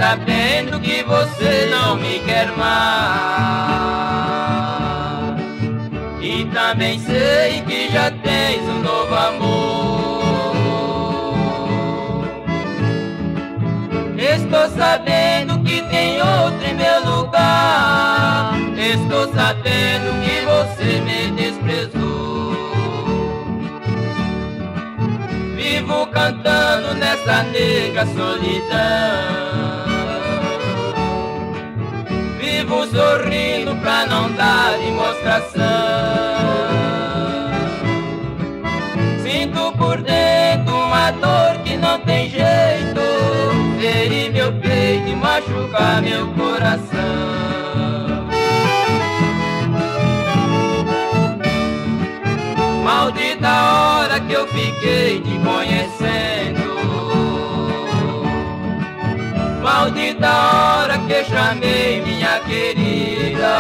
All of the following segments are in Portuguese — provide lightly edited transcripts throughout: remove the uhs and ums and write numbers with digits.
sabendo que você não me quer mais. E também sei que já tens um novo amor. Estou sabendo que tem outro em meu lugar. Estou sabendo que você me desprezou. Vivo cantando nessa negra solidão. Vivo sorrindo pra não dar demonstração. Sinto por dentro uma dor que não tem jeito. Ferir meu peito e machucar meu coração. Maldita hora que eu fiquei te conhecendo. Maldita hora que chamei minha querida.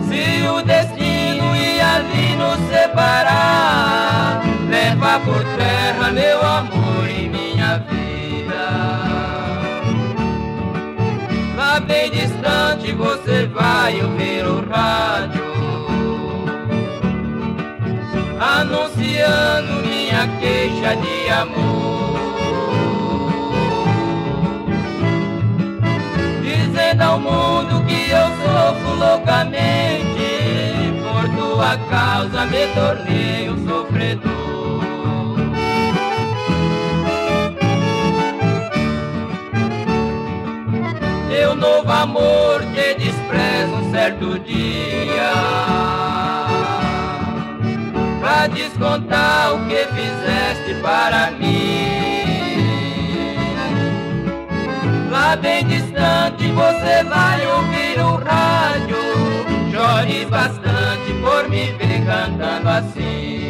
Se o destino ia vir nos separar, leva por terra meu amor e minha vida. Lá bem distante você vai ouvir o rádio anunciando minha queixa de amor, dizendo ao mundo que eu sofro loucamente. Por tua causa me tornei um sofredor. Teu novo amor te despreza um certo dia, pra descontar o que fizeste para mim. Lá bem distante você vai ouvir o rádio. Chore bastante por me ver cantando assim.